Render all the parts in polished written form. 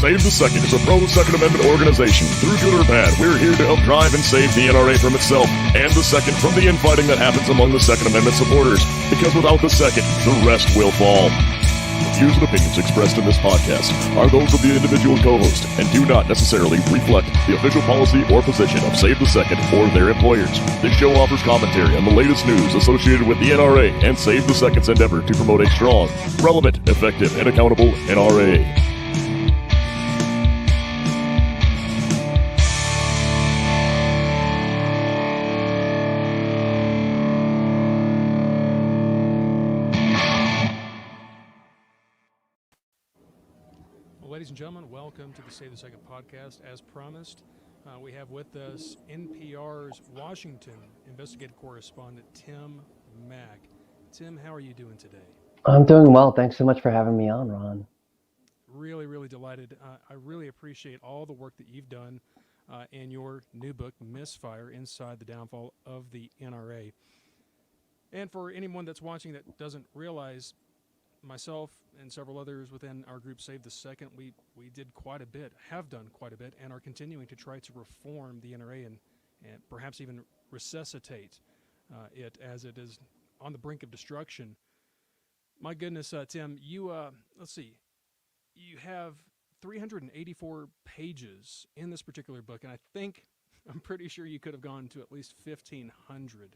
Save the Second is a pro-Second Amendment organization. Through good or bad, we're here to help drive and save the NRA from itself and the Second from the infighting that happens among the Second Amendment supporters. Because without the Second, the rest will fall. The views and opinions expressed in this podcast are those of the individual co-host and do not necessarily reflect the official policy or position of Save the Second or their employers. This show offers commentary on the latest news associated with the NRA and Save the Second's endeavor to promote a strong, relevant, effective, and accountable NRA. Ladies and gentlemen, welcome to the Save the Second podcast. As promised, we have with us NPR's Washington investigative correspondent, Tim Mak. Tim, how are you doing today? I'm doing well. Thanks so much for having me on, Ron. Really delighted. I really appreciate all the work that you've done in your new book, Misfire, Inside the Downfall of the NRA. And for anyone that's watching that doesn't realize, myself and several others within our group Save the Second, we did quite a bit, have done quite a bit, and are continuing to try to reform the NRA and perhaps even resuscitate it as it is on the brink of destruction. My goodness, Tim, you, let's see, you have 384 pages in this particular book, and I'm pretty sure you could have gone to at least 1,500.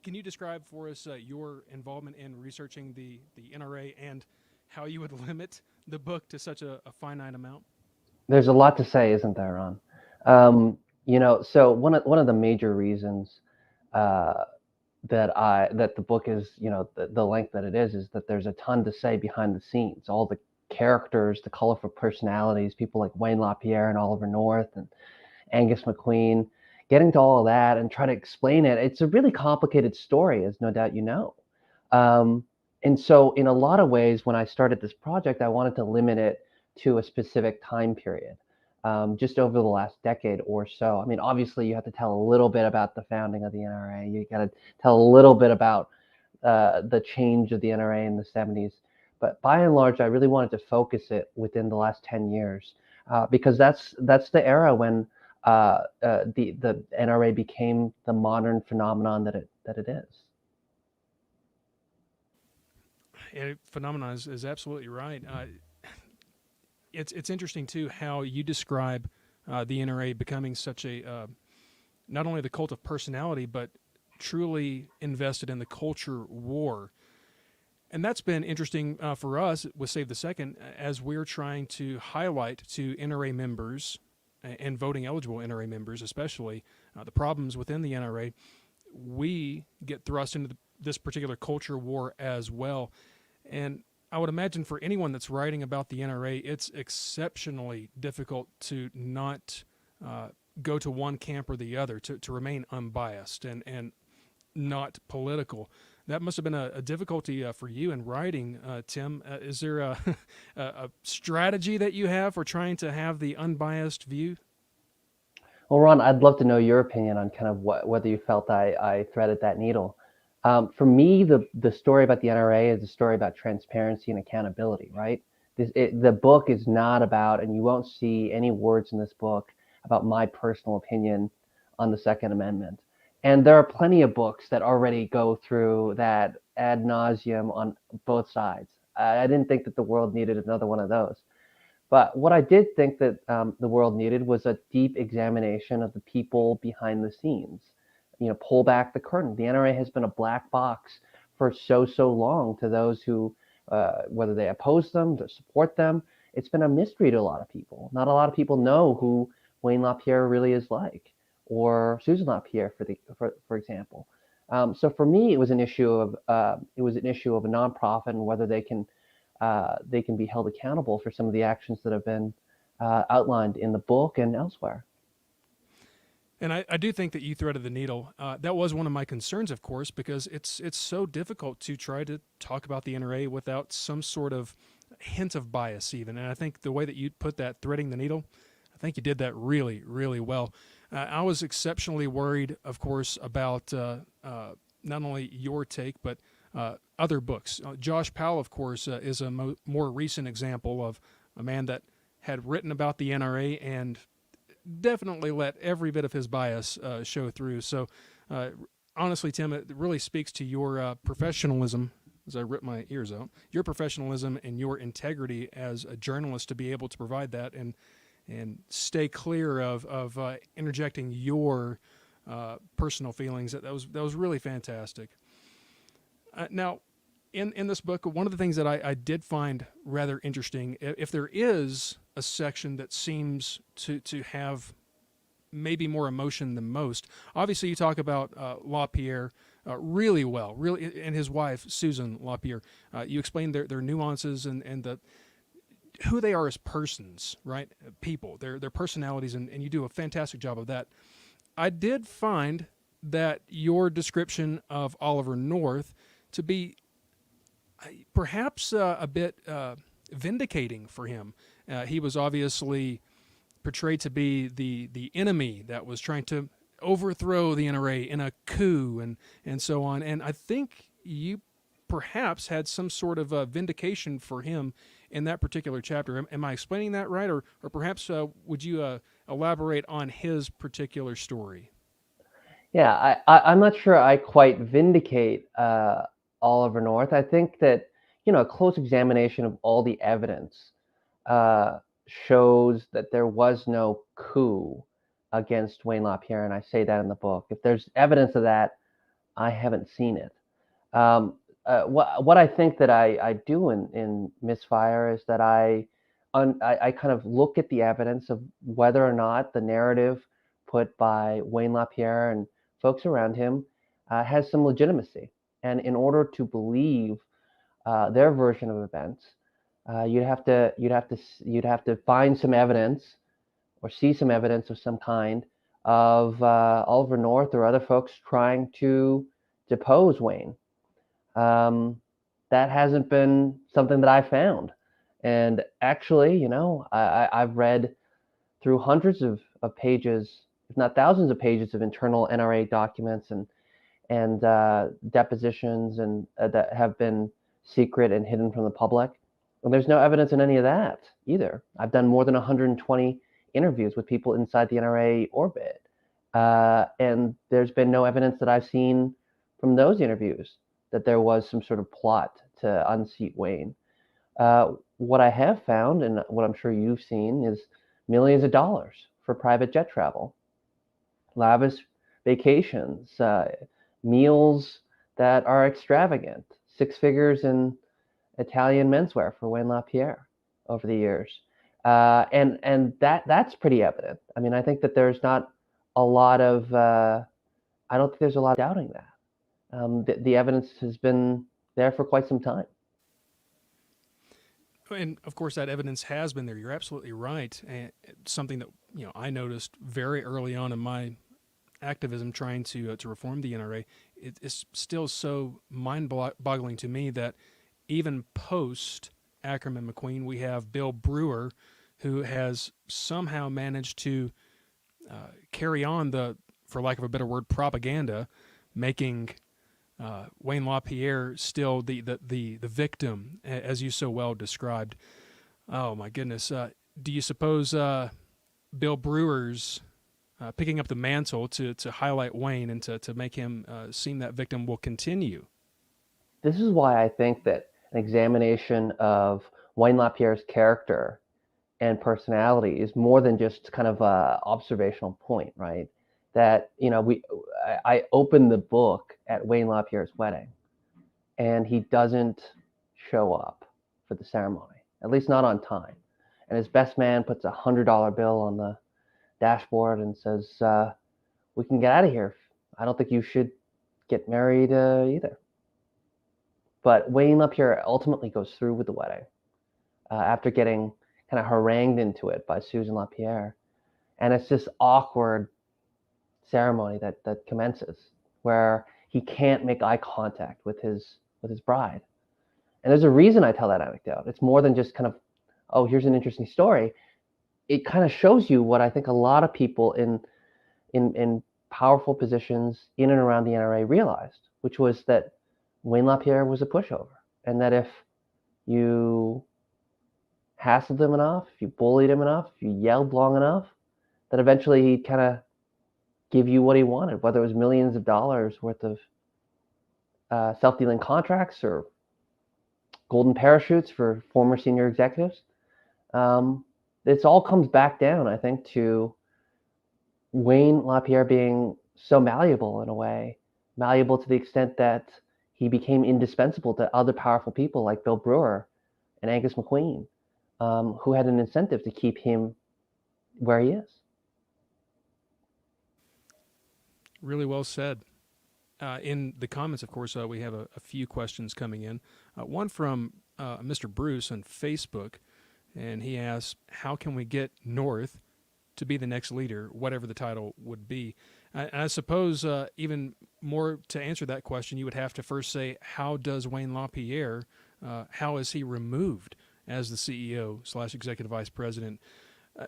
Can you describe for us your involvement in researching the NRA and how you would limit the book to such a finite amount? There's a lot to say, isn't there, Ron? So one of the major reasons that the book is, the length that it is that there's a ton to say behind the scenes. All the characters, the colorful personalities, people like Wayne LaPierre and Oliver North and Angus McQueen. Getting to all of that and try to explain it, it's a really complicated story, as no doubt you know. And so in a lot of ways, when I started this project, I wanted to limit it to a specific time period, just over the last decade or so. I mean, obviously, you have to tell a little bit about the founding of the NRA. You got to tell a little bit about the change of the NRA in the 70s. But by and large, I really wanted to focus it within the last 10 years, because that's the era when the NRA became the modern phenomenon that it is. And phenomenon is absolutely right. It's interesting too how you describe the NRA becoming such a not only the cult of personality, but truly invested in the culture war. And that's been interesting for us with Save the Second, as we're trying to highlight to NRA members and voting eligible NRA members especially, the problems within the NRA. We get thrust into this particular culture war as well. And I would imagine for anyone that's writing about the NRA, it's exceptionally difficult to not go to one camp or the other, to remain unbiased and not political. That must have been a difficulty for you in writing, Tim. Is there a strategy that you have for trying to have the unbiased view? Well, Ron, I'd love to know your opinion on kind of whether you felt I threaded that needle. For me, the story about the NRA is a story about transparency and accountability, right? The book is not about, and you won't see any words in this book about my personal opinion on the Second Amendment. And there are plenty of books that already go through that ad nauseum on both sides. I didn't think that the world needed another one of those. But what I did think that the world needed was a deep examination of the people behind the scenes. Pull back the curtain. The NRA has been a black box for so long to those who, whether they oppose them, to support them. It's been a mystery to a lot of people. Not a lot of people know who Wayne LaPierre really is like, or Susan LaPierre, for example. So for me, it was an issue of a nonprofit and whether they can be held accountable for some of the actions that have been outlined in the book and elsewhere. And I do think that you threaded the needle. That was one of my concerns, of course, because it's so difficult to try to talk about the NRA without some sort of hint of bias even. And I think the way that you put that, threading the needle, I think you did that really, really well. I was exceptionally worried, of course, about not only your take, but other books. Josh Powell, of course, is a more recent example of a man that had written about the NRA and definitely let every bit of his bias show through. So, honestly, Tim, it really speaks to your professionalism. As I rip my ears out, your professionalism and your integrity as a journalist to be able to provide that and stay clear of interjecting your personal feelings. That was really fantastic. Now, in this book, one of the things that I did find rather interesting, if there is a section that seems to have maybe more emotion than most, obviously you talk about LaPierre really well, really, and his wife, Susan LaPierre. You explain their nuances and who they are as persons, right? People, their personalities, and you do a fantastic job of that. I did find that your description of Oliver North to be perhaps a bit vindicating for him. He was obviously portrayed to be the enemy that was trying to overthrow the NRA in a coup and so on. And I think you perhaps had some sort of vindication for him in that particular chapter. Am I explaining that right? Or perhaps would you elaborate on his particular story? Yeah, I'm not sure I quite vindicate Oliver North. I think that, a close examination of all the evidence shows that there was no coup against Wayne LaPierre, and I say that in the book. If there's evidence of that, I haven't seen it. What I think that I do in Misfire is that I kind of look at the evidence of whether or not the narrative put by Wayne LaPierre and folks around him has some legitimacy. And in order to believe their version of events, you'd have to find some evidence or see some evidence of some kind of Oliver North or other folks trying to depose Wayne. That hasn't been something that I found. And actually, I've read through hundreds of pages, if not thousands of pages of internal NRA documents and depositions and that have been secret and hidden from the public. And there's no evidence in any of that either. I've done more than 120 interviews with people inside the NRA orbit. And there's been no evidence that I've seen from those interviews that there was some sort of plot to unseat Wayne. What I have found, and what I'm sure you've seen, is millions of dollars for private jet travel, lavish vacations, meals that are extravagant, 6 figures in Italian menswear for Wayne LaPierre over the years. And that's pretty evident. I mean, I think that there's not a lot of, I don't think there's a lot of doubting that. The evidence has been there for quite some time. And of course, that evidence has been there. You're absolutely right. And something that I noticed very early on in my activism, trying to reform the NRA, it's still so mind-boggling to me that even post Ackerman McQueen, we have Bill Brewer, who has somehow managed to carry on the, for lack of a better word, propaganda, making Wayne LaPierre still the victim, as you so well described. Oh my goodness! Do you suppose Bill Brewer's picking up the mantle to highlight Wayne and to make him seem that victim will continue? This is why I think that an examination of Wayne LaPierre's character and personality is more than just kind of a observational point, right? That I opened the book at Wayne LaPierre's wedding, and he doesn't show up for the ceremony, at least not on time. And his best man puts $100 bill on the dashboard and says, "We can get out of here. I don't think you should get married either." But Wayne LaPierre ultimately goes through with the wedding after getting kind of harangued into it by Susan LaPierre, and it's this awkward ceremony that commences where he can't make eye contact with his bride. And there's a reason I tell that anecdote. It's more than just kind of, oh, here's an interesting story. It kind of shows you what I think a lot of people in powerful positions in and around the NRA realized, which was that Wayne LaPierre was a pushover, and that if you hassled him enough, if you bullied him enough, if you yelled long enough, that eventually he'd kind of give you what he wanted, whether it was millions of dollars worth of self-dealing contracts or golden parachutes for former senior executives. It all comes back down, I think, to Wayne LaPierre being so malleable in a way, malleable to the extent that he became indispensable to other powerful people like Bill Brewer and Angus McQueen, who had an incentive to keep him where he is. Really well said. In the comments, of course, we have a few questions coming in. One from Mr. Bruce on Facebook, and he asks, how can we get North to be the next leader, whatever the title would be? I suppose even more to answer that question, you would have to first say, how does Wayne LaPierre, how is he removed as the CEO/executive vice president?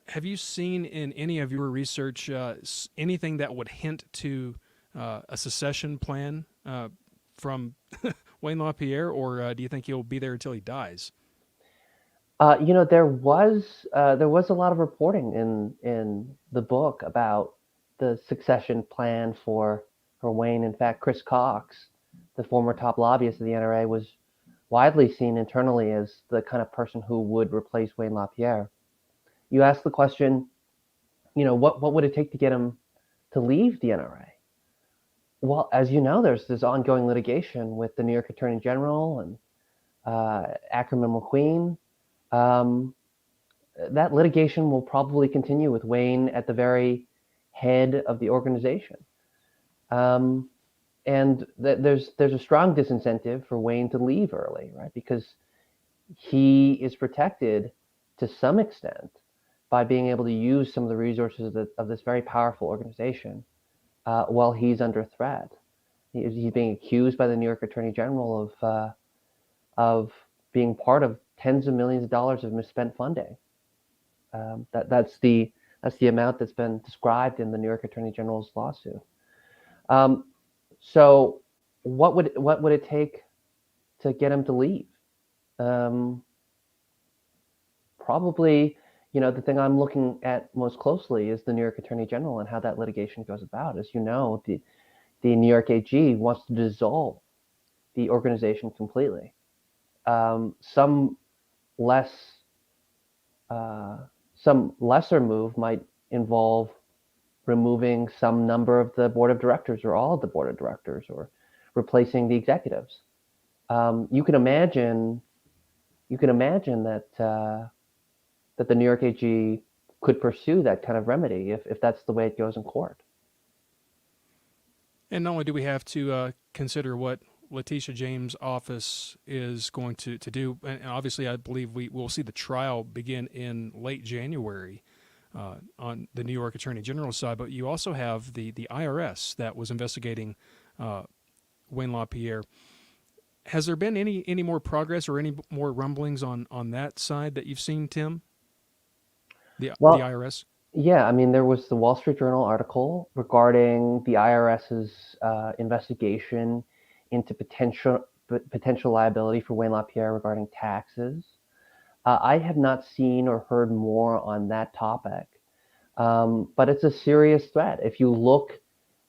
Have you seen in any of your research anything that would hint to a secession plan from Wayne LaPierre, or do you think he'll be there until he dies? There was a lot of reporting in the book about the succession plan for Wayne. In fact, Chris Cox, the former top lobbyist of the NRA, was widely seen internally as the kind of person who would replace Wayne LaPierre. You asked the question, what would it take to get him to leave the NRA? Well, as you know, there's this ongoing litigation with the New York Attorney General and Ackerman McQueen. That litigation will probably continue with Wayne at the very head of the organization. And there's a strong disincentive for Wayne to leave early, right? Because he is protected to some extent by being able to use some of the resources of this very powerful organization while he's under threat. He's being accused by the New York Attorney General of being part of tens of millions of dollars of misspent funding. That's the amount that's been described in the New York Attorney General's lawsuit. So what would it take to get him to leave? Probably, the thing I'm looking at most closely is the New York Attorney General and how that litigation goes about. As you know, the New York AG wants to dissolve the organization completely. Some lesser move might involve removing some number of the board of directors or all of the board of directors, or replacing the executives. You can imagine that the New York AG could pursue that kind of remedy if that's the way it goes in court. And not only do we have to consider what Letitia James' office is going to do, and obviously I believe we will see the trial begin in late January on the New York Attorney General's side, but you also have the IRS that was investigating Wayne LaPierre. Has there been any more progress or any more rumblings on that side that you've seen, Tim? The IRS? Yeah, I mean, there was the Wall Street Journal article regarding the IRS's investigation into potential liability for Wayne LaPierre regarding taxes. I have not seen or heard more on that topic, but it's a serious threat. If you look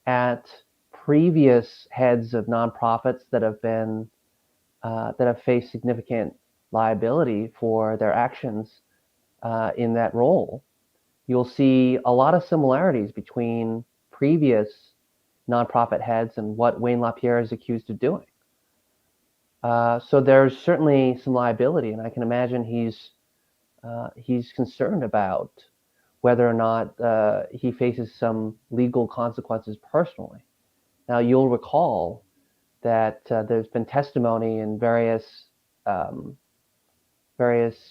at previous heads of nonprofits that have faced significant liability for their actions in that role, you'll see a lot of similarities between previous nonprofit heads and what Wayne LaPierre is accused of doing. So there's certainly some liability, and I can imagine he's concerned about whether or not he faces some legal consequences personally. Now, you'll recall that there's been testimony in various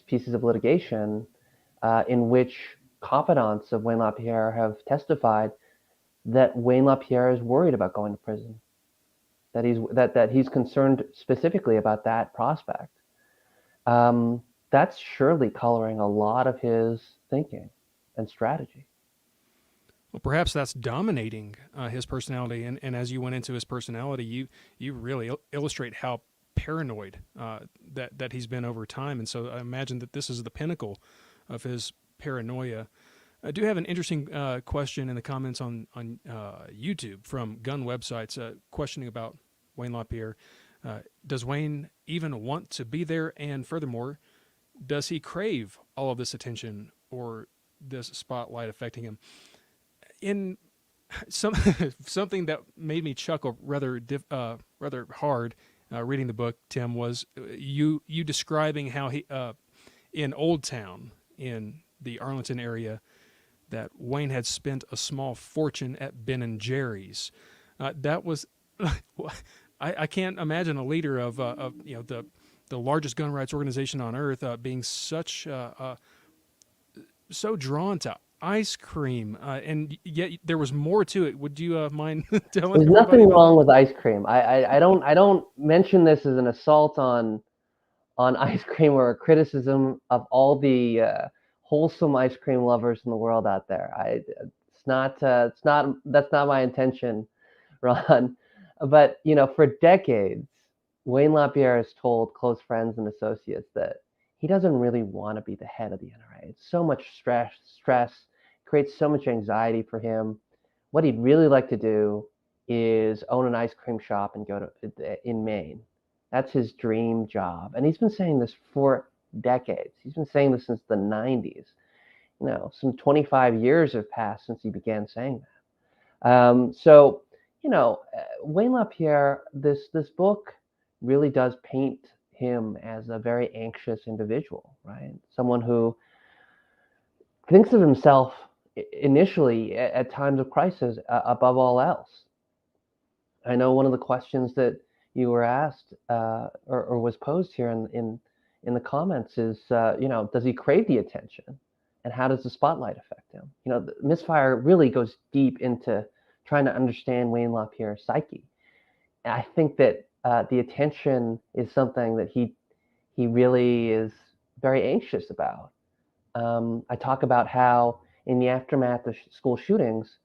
pieces of litigation in which confidants of Wayne LaPierre have testified that Wayne LaPierre is worried about going to prison, that he's concerned specifically about that prospect. That's surely coloring a lot of his thinking and strategy. Well, perhaps that's dominating his personality, and as you went into his personality, you really illustrate how paranoid that he's been over time. And so I imagine that this is the pinnacle of his paranoia. I do have an interesting question in the comments on YouTube from gun websites questioning about Wayne LaPierre. Does Wayne even want to be there? And furthermore, does he crave all of this attention or this spotlight affecting him? In something that made me chuckle rather hard reading the book, Tim, was you describing how he in Old Town in the Arlington area that Wayne had spent a small fortune at Ben and Jerry's. That was I can't imagine a leader of the largest gun rights organization on earth being such so drawn to ice cream, and yet there was more to it. Would you mind telling? There's nothing wrong with ice cream. I don't mention this as an assault on ice cream or a criticism of all the wholesome ice cream lovers in the world out there. That's not my intention, Ron. But for decades, Wayne LaPierre has told close friends and associates that he doesn't really want to be the head of the NRA. It's so much stress, creates so much anxiety for him. What he'd really like to do is own an ice cream shop and go in Maine. That's his dream job. And he's been saying this for decades. He's been saying this since the 90s. Some 25 years have passed since he began saying that. Wayne LaPierre, this book really does paint him as a very anxious individual, right? Someone who thinks of himself initially at times of crisis above all else. I know one of the questions that you were asked or was posed here in the comments is, does he crave the attention, and how does the spotlight affect him? Misfire really goes deep into trying to understand Wayne LaPierre's psyche. And I think that the attention is something that he really is very anxious about. I talk about how in the aftermath of school shootings,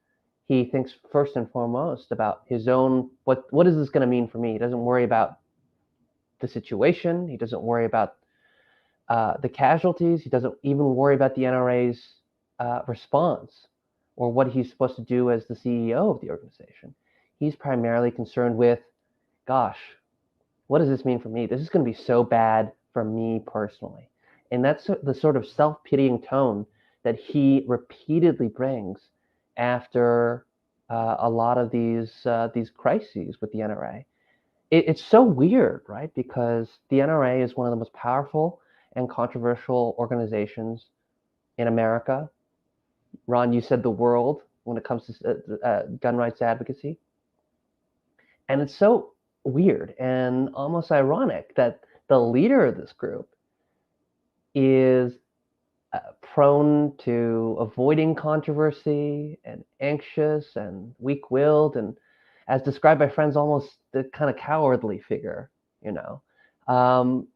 he thinks first and foremost about his own, what is this going to mean for me? He doesn't worry about the situation. He doesn't worry about the casualties. He doesn't even worry about the NRA's response or what he's supposed to do as the CEO of the organization. He's primarily concerned with, gosh, what does this mean for me? This is going to be so bad for me personally. And that's the sort of self-pitying tone that he repeatedly brings after a lot of these crises with the NRA. It's so weird, right? Because the NRA is one of the most powerful and controversial organizations in America. Ron, you said the world when it comes to gun rights advocacy. And it's so weird and almost ironic that the leader of this group is prone to avoiding controversy and anxious and weak-willed, and as described by friends, almost the kind of cowardly figure.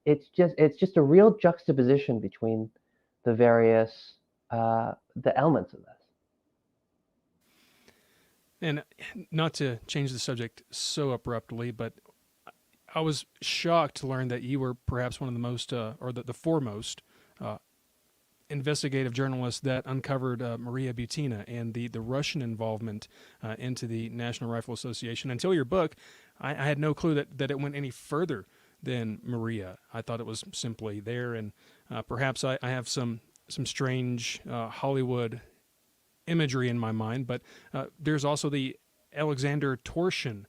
It's just a real juxtaposition between the various the elements of this. And not to change the subject so abruptly, but I was shocked to learn that you were perhaps one of the most, or the foremost, investigative journalists that uncovered Maria Butina and the Russian involvement into the National Rifle Association. Until your book, I had no clue that it went any further than Maria. I thought it was simply there, and perhaps I have some strange Hollywood imagery in my mind, but there's also the Alexander Torshan.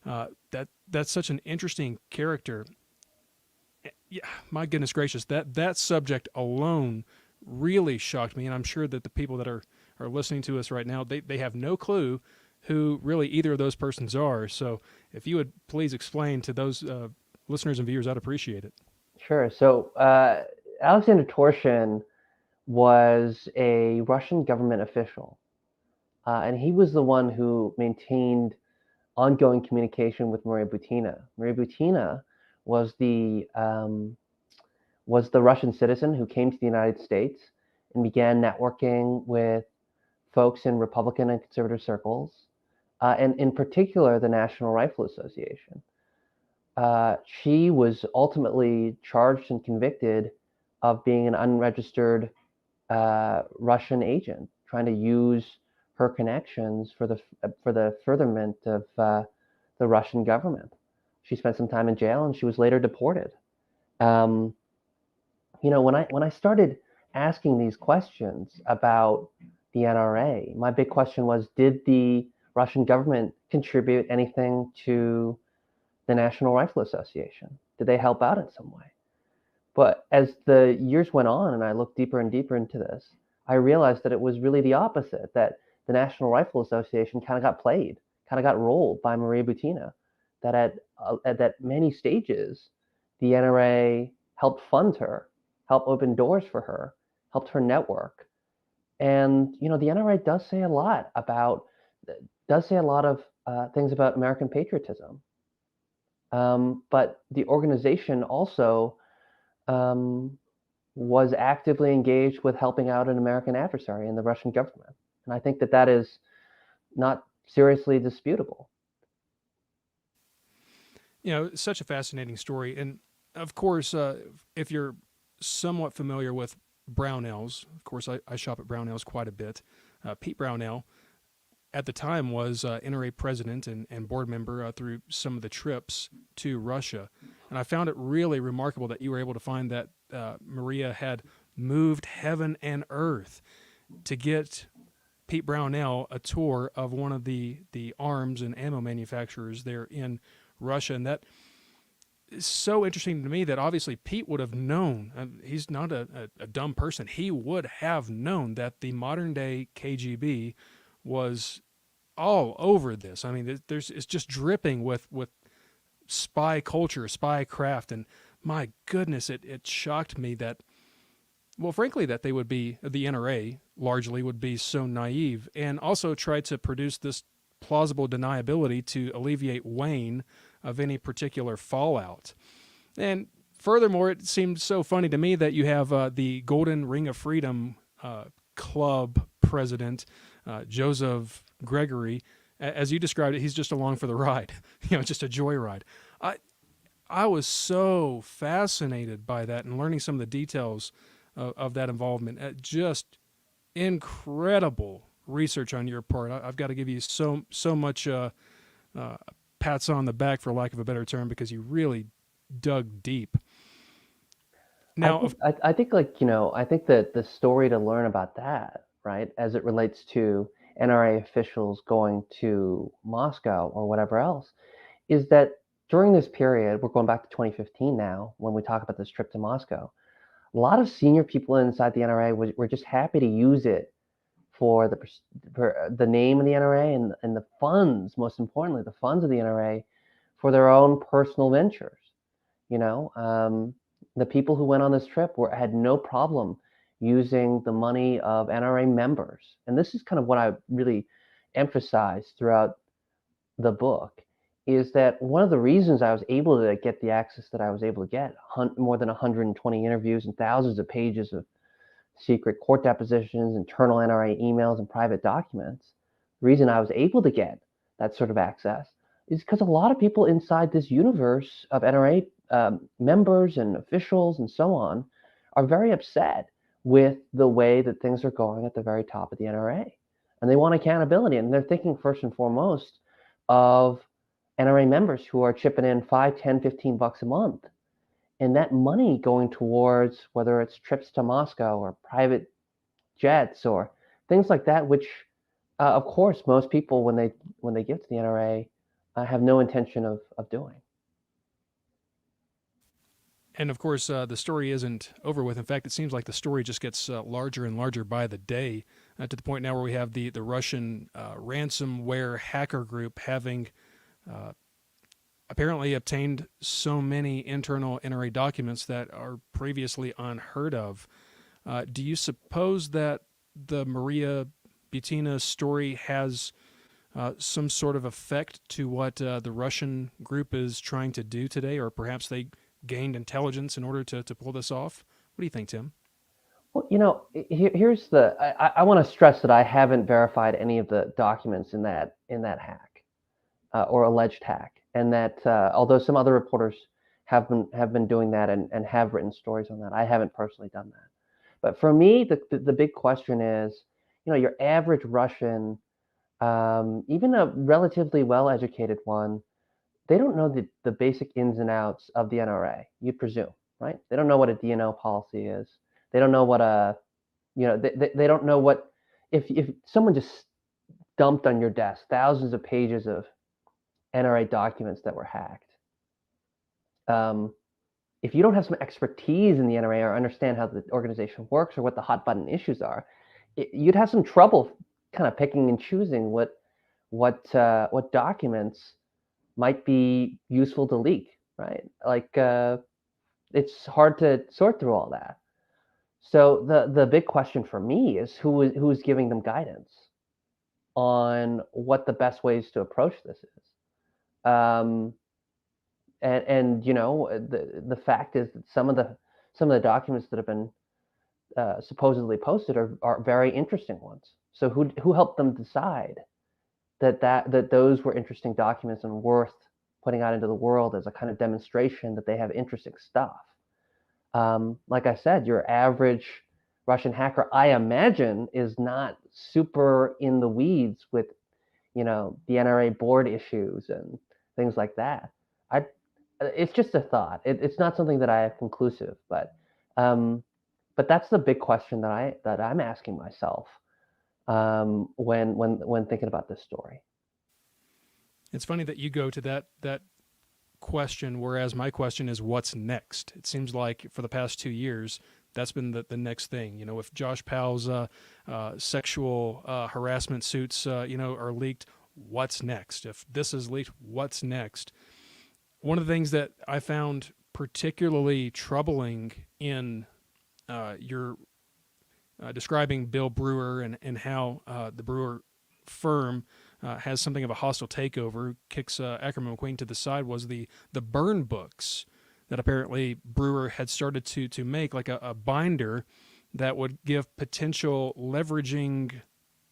That's such an interesting character. Yeah, my goodness gracious, that subject alone really shocked me, and I'm sure that the people that are listening to us right now, they have no clue who really either of those persons are. So if you would please explain to those listeners and viewers, I'd appreciate it. Sure. So Alexander Torshan was a Russian government official, and he was the one who maintained ongoing communication with Maria Butina. Maria Butina was the Russian citizen who came to the United States and began networking with folks in Republican and conservative circles, and in particular the National Rifle Association. she was ultimately charged and convicted of being an unregistered Russian agent, trying to use her connections for the furtherment of the Russian government. She spent some time in jail, and she was later deported. Um, when I started asking these questions about the NRA, my big question was, did the Russian government contribute anything to the National Rifle Association? Did they help out in some way? But as the years went on and I looked deeper and deeper into this, I realized that it was really the opposite, that the National Rifle Association kind of got played, kind of got rolled by Maria Butina, that at many stages, the NRA helped fund her, helped open doors for her, helped her network. And, the NRA does say a lot of things about American patriotism. But the organization also um, was actively engaged with helping out an American adversary in the Russian government. And I think that is not seriously disputable. Such a fascinating story. And of course, if you're somewhat familiar with Brownells, of course, I shop at Brownells quite a bit. Pete Brownell, at the time, was NRA president and board member through some of the trips to Russia. And I found it really remarkable that you were able to find that Maria had moved heaven and earth to get Pete Brownell a tour of one of the arms and ammo manufacturers there in Russia. And that is so interesting to me that obviously Pete would have known, he's not a dumb person, he would have known that the modern day KGB was all over this. I mean, it's just dripping with spy culture, spy craft, and my goodness, it shocked me that, well, frankly, that they would be, the NRA largely would be so naive, and also try to produce this plausible deniability to alleviate Wayne of any particular fallout. And furthermore, it seemed so funny to me that you have the Golden Ring of Freedom Club president, Joseph Gregory. As you described it, he's just along for the ride, just a joyride. I was so fascinated by that and learning some of the details of that involvement. Just incredible research on your part. I've got to give you so much pats on the back, for lack of a better term, because you really dug deep. Now, I think that the story to learn about that, right, as it relates to NRA officials going to Moscow or whatever else, is that during this period, we're going back to 2015 now, when we talk about this trip to Moscow, a lot of senior people inside the NRA were just happy to use it for the name of the NRA and the funds, most importantly, the funds of the NRA for their own personal ventures. The people who went on this trip had no problem using the money of NRA members. And this is kind of what I really emphasized throughout the book, is that one of the reasons I was able to get the access that I was able to get, more than 120 interviews and thousands of pages of secret court depositions, internal NRA emails, and private documents, the reason I was able to get that sort of access is because a lot of people inside this universe of NRA members and officials and so on are very upset with the way that things are going at the very top of the NRA. And they want accountability. And they're thinking first and foremost of NRA members who are chipping in $5, $10, $15 a month. And that money going towards whether it's trips to Moscow or private jets or things like that, which of course most people when they give to the NRA have no intention of doing. And of course, the story isn't over with. In fact, it seems like the story just gets larger and larger by the day, to the point now where we have the Russian ransomware hacker group having apparently obtained so many internal NRA documents that are previously unheard of. Do you suppose that the Maria Butina story has some sort of effect to what the Russian group is trying to do today, or perhaps they gained intelligence in order to pull this off? What do you think, Tim? Well, here's I want to stress that I haven't verified any of the documents in that hack or alleged hack. and that although some other reporters have been doing that and have written stories on that, I haven't personally done that. But for me, the big question is, your average Russian, even a relatively well-educated one, they don't know the basic ins and outs of the NRA, you presume, right? They don't know what a DNO policy is. They don't know what they don't know what, if someone just dumped on your desk thousands of pages of NRA documents that were hacked. If you don't have some expertise in the NRA or understand how the organization works or what the hot button issues are, you'd have some trouble kind of picking and choosing what documents might be useful to leak, right? Like it's hard to sort through all that. So the big question for me is who's giving them guidance on what the best ways to approach this is. And the fact is that some of the documents that have been supposedly posted are very interesting ones. So who helped them decide that those were interesting documents and worth putting out into the world as a kind of demonstration that they have interesting stuff? Like I said, your average Russian hacker, I imagine, is not super in the weeds with, the NRA board issues and things like that. It's just a thought. It's not something that I have conclusive, but that's the big question that I'm asking myself when thinking about this story. It's funny that you go to that question, whereas my question is what's next. It seems like for the past 2 years, that's been the next thing. If Josh Powell's sexual harassment suits, are leaked, what's next? If this is leaked, what's next? One of the things that I found particularly troubling in your describing Bill Brewer and how the Brewer firm has something of a hostile takeover, kicks Ackerman McQueen to the side, was the burn books that apparently Brewer had started to make, like a binder that would give potential leveraging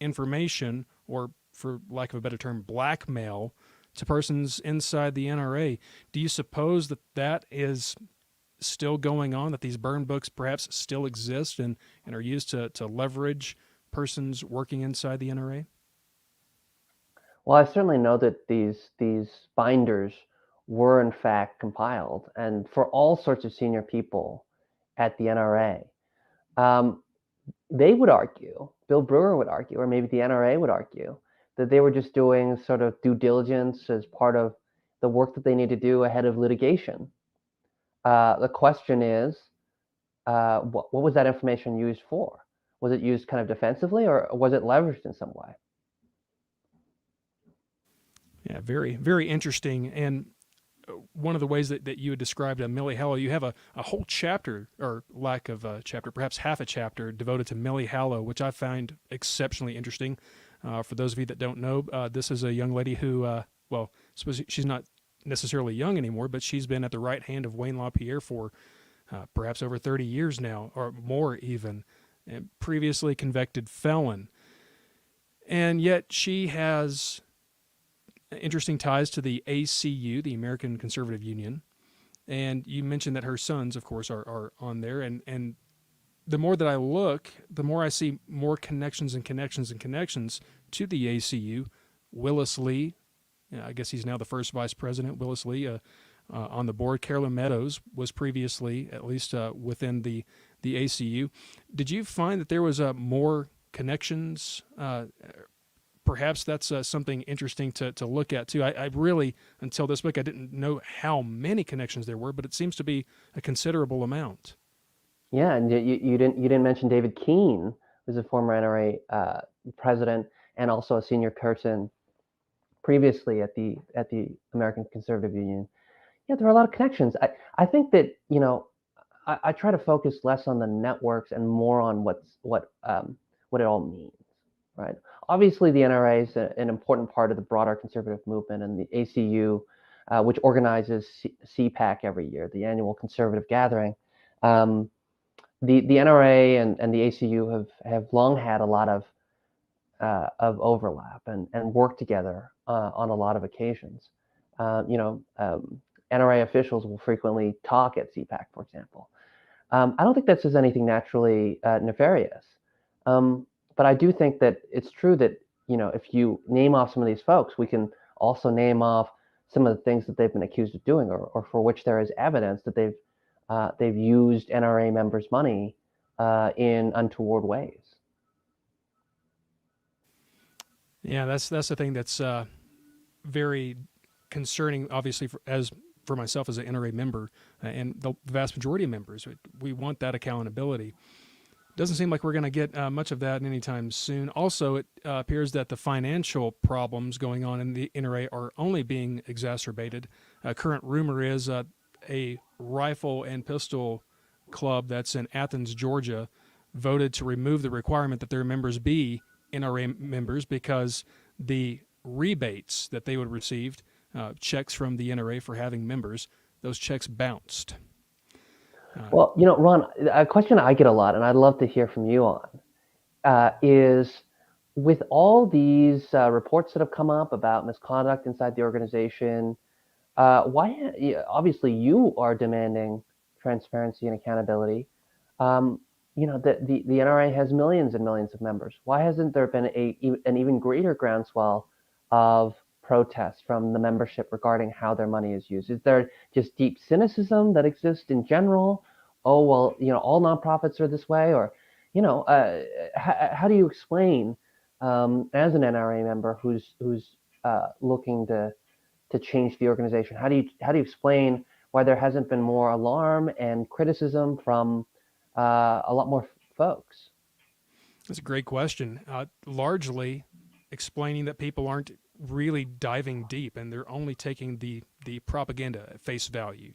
information, or for lack of a better term, blackmail, to persons inside the NRA. Do you suppose that is still going on, that these burn books perhaps still exist and are used to leverage persons working inside the NRA? Well, I certainly know that these binders were in fact compiled, and for all sorts of senior people at the NRA. They would argue, Bill Brewer would argue, or maybe the NRA would argue, that they were just doing sort of due diligence as part of the work that they need to do ahead of litigation. The question is, what was that information used for? Was it used kind of defensively, or was it leveraged in some way? Yeah, very, very interesting. And one of the ways that you had described Millie Hallow, you have a whole chapter, or lack of a chapter, perhaps half a chapter, devoted to Millie Hallow, which I find exceptionally interesting. For those of you that don't know, this is a young lady who, well, suppose she's not necessarily young anymore, but she's been at the right hand of Wayne LaPierre for perhaps over 30 years now, or more even, and previously convicted felon. And yet she has interesting ties to the ACU, the American Conservative Union. And you mentioned that her sons, of course, are on there. And the more that I look, the more I see more connections and connections and connections to the ACU. Willis Lee, I guess he's now the first vice president, Willis Lee, on the board. Carolyn Meadows was previously, at least within the ACU. Did you find that there was more connections? Perhaps that's something interesting to look at too. I really, until this book, I didn't know how many connections there were, but it seems to be a considerable amount. Yeah, and you didn't mention David Keene, who's a former NRA president and also a senior person previously at the American Conservative Union. Yeah, there are a lot of connections. I think that I try to focus less on the networks and more on what it all means, right? Obviously, the NRA is an important part of the broader conservative movement, and the ACU, which organizes CPAC every year, the annual conservative gathering. The NRA and the ACU have long had a lot of overlap and worked together on a lot of occasions. NRA officials will frequently talk at CPAC, for example. I don't think this is anything naturally nefarious. But I do think that it's true that, if you name off some of these folks, we can also name off some of the things that they've been accused of doing, or for which there is evidence that they've used NRA members' money in untoward ways. Yeah, that's the thing that's very concerning, obviously, for myself as an NRA member and the vast majority of members. We want that accountability. Doesn't seem like we're going to get much of that anytime soon. Also, it appears that the financial problems going on in the NRA are only being exacerbated. Current rumor is a rifle and pistol club that's in Athens, Georgia, voted to remove the requirement that their members be NRA members because the rebates that they would receive, checks from the NRA for having members, those checks bounced. Well, Ron, a question I get a lot, and I'd love to hear from you on, is with all these reports that have come up about misconduct inside the organization, why, obviously you are demanding transparency and accountability. The NRA has millions and millions of members. Why hasn't there been an even greater groundswell of protests from the membership regarding how their money is used? Is there just deep cynicism that exists in general? Oh, well, all nonprofits are this way, or, how do you explain, as an NRA member who's looking to change the organization, how do you explain why there hasn't been more alarm and criticism from a lot more folks? That's a great question. Largely explaining that people aren't really diving deep and they're only taking the propaganda at face value.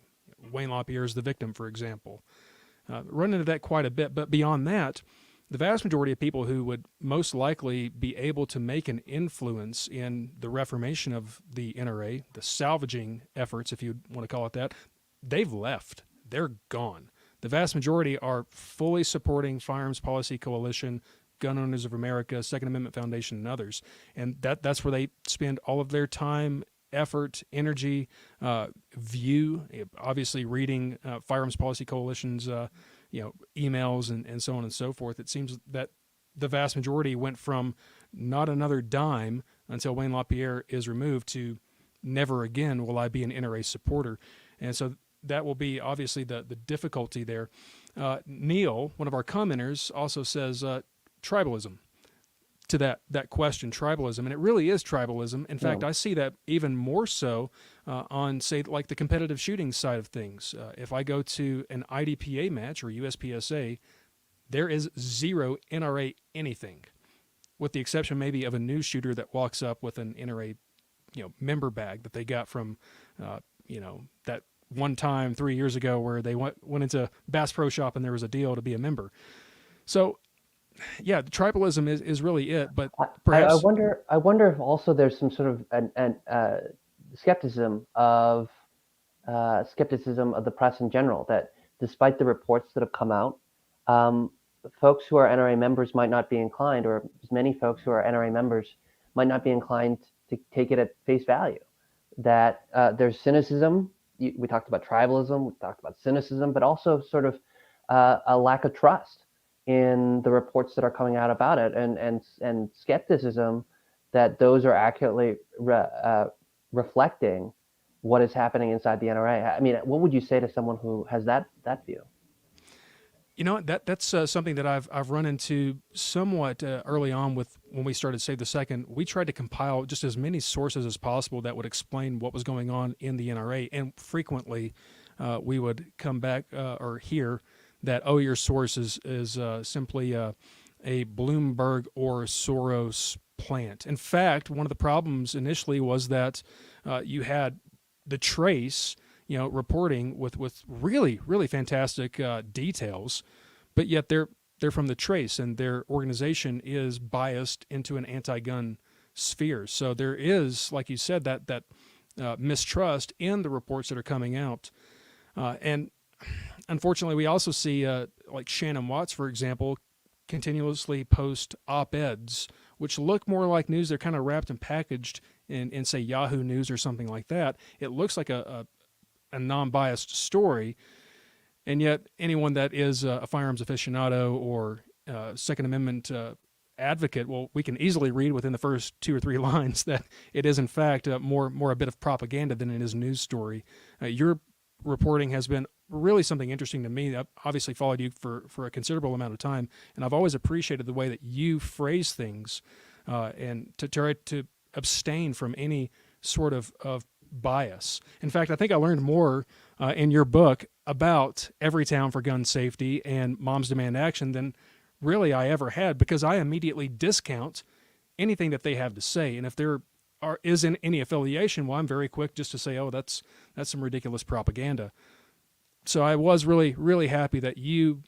Wayne LaPierre is the victim, for example. Run into that quite a bit, but beyond that, the vast majority of people who would most likely be able to make an influence in the reformation of the NRA, the salvaging efforts, if you want to call it that, they've left. They're gone. The vast majority are fully supporting Firearms Policy Coalition, Gun Owners of America, Second Amendment Foundation, and others. And that's where they spend all of their time, effort, energy, view, obviously reading Firearms Policy Coalition's emails and so on and so forth. It seems that the vast majority went from not another dime until Wayne LaPierre is removed to never again will I be an NRA supporter. And so that will be obviously the difficulty there. Neil, one of our commenters, also says tribalism to that question, tribalism. And it really is tribalism. In fact, I see that even more so on, say, like the competitive shooting side of things. If I go to an IDPA match or USPSA, there is zero NRA anything, with the exception maybe of a new shooter that walks up with an NRA member bag that they got from that one time 3 years ago where they went into Bass Pro Shop and there was a deal to be a member. So yeah, the tribalism is really it. But perhaps I wonder if also there's some sort of an skepticism of the press in general, that despite the reports that have come out, folks who are NRA members might not be inclined, or as many folks who are NRA members might not be inclined to take it at face value. That there's cynicism. We talked about tribalism, we talked about cynicism, but also sort of a lack of trust in the reports that are coming out about it, and skepticism that those are accurately reflecting what is happening inside the NRA. I mean, what would you say to someone who has that view? That's something that I've run into somewhat early on when we started Save the Second. We tried to compile just as many sources as possible that would explain what was going on in the NRA, and frequently we would come back or hear that, oh, your source is simply a Bloomberg or Soros plant. In fact, one of the problems initially was that you had the Trace, reporting with really, really fantastic details, but yet they're from the Trace, and their organization is biased into an anti-gun sphere. So there is, like you said, that mistrust in the reports that are coming out. And unfortunately, we also see, like Shannon Watts, for example, continuously post op-eds, which look more like news. They're kind of wrapped and packaged in say Yahoo News or something like that, it looks like a non-biased story. And yet anyone that is a firearms aficionado or Second Amendment advocate, well, we can easily read within the first 2 or 3 lines that it is in fact more a bit of propaganda than it is a news story. Your reporting has been really something interesting to me. I've obviously followed you for a considerable amount of time, and I've always appreciated the way that you phrase things and to try to abstain from any sort of bias. In fact, I think I learned more in your book about Everytown for gun safety and Moms Demand Action than really I ever had, because I immediately discount anything that they have to say. And if there is any affiliation, well, I'm very quick just to say, oh, that's some ridiculous propaganda. So I was really, really happy that you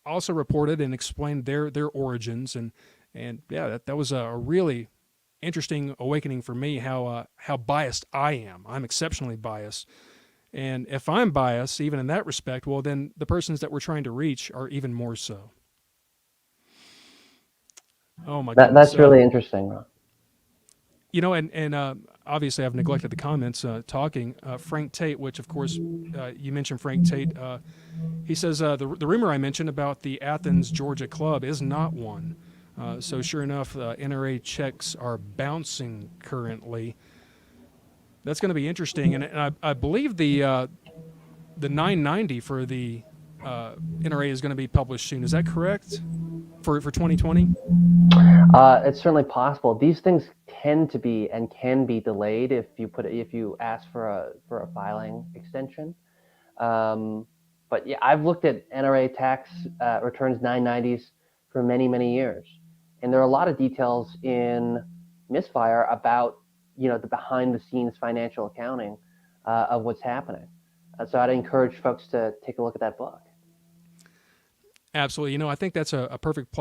also reported and explained their origins, and yeah, that was a really interesting awakening for me, how biased I am. I'm exceptionally biased. And if I'm biased, even in that respect, well, then the persons that we're trying to reach are even more so. Oh my goodness. That's really interesting, Ron. You know, and obviously I've neglected the comments talking. Frank Tate, which of course you mentioned Frank Tate. He says the rumor I mentioned about the Athens, Georgia club is not one. So sure enough, NRA checks are bouncing currently. That's going to be interesting, and I believe the 990 for the NRA is going to be published soon. Is that correct? For 2020? It's certainly possible. These things tend to be and can be delayed if you ask for a filing extension. But yeah, I've looked at NRA tax returns 990s for many years, and there are a lot of details in Misfire about the behind the scenes financial accounting of what's happening. So I'd encourage folks to take a look at that book. Absolutely. You know, I think that's a perfect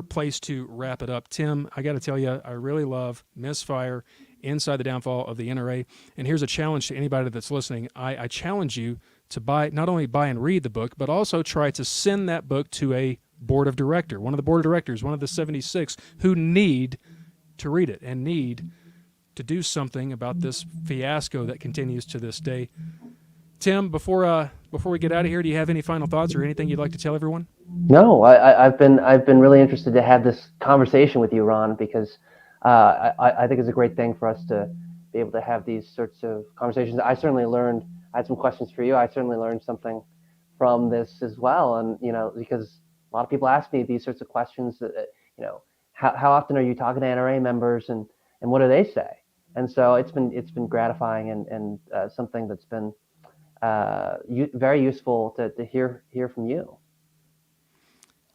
place to wrap it up. Tim, I got to tell you, I really love Misfire, Inside the Downfall of the NRA. And here's a challenge to anybody that's listening. I challenge you to not only buy and read the book, but also try to send that book to a board of director, one of the board of directors, one of the 76 who need to read it and need to do something about this fiasco that continues to this day. Tim, before we get out of here, do you have any final thoughts or anything you'd like to tell everyone? No, I've been really interested to have this conversation with you, Ron, because I think it's a great thing for us to be able to have these sorts of conversations. I had some questions for you. I certainly learned something from this as well, and because a lot of people ask me these sorts of questions. How often are you talking to NRA members, and what do they say? And so it's been gratifying and something that's been very useful to hear from you.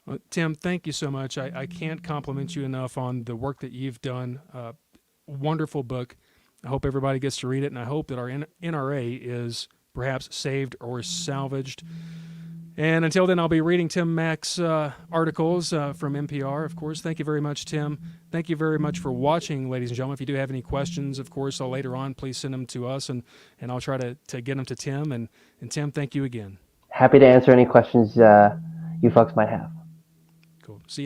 Well, Tim, thank you so much. I can't compliment you enough on the work that you've done. Wonderful book. I hope everybody gets to read it, and I hope that our NRA is perhaps saved or salvaged. And until then, I'll be reading Tim Mak's articles from NPR, of course. Thank you very much, Tim. Thank you very much for watching, ladies and gentlemen. If you do have any questions, of course, later on, please send them to us, and I'll try to get them to Tim. And Tim, thank you again. Happy to answer any questions you folks might have. Cool. See you.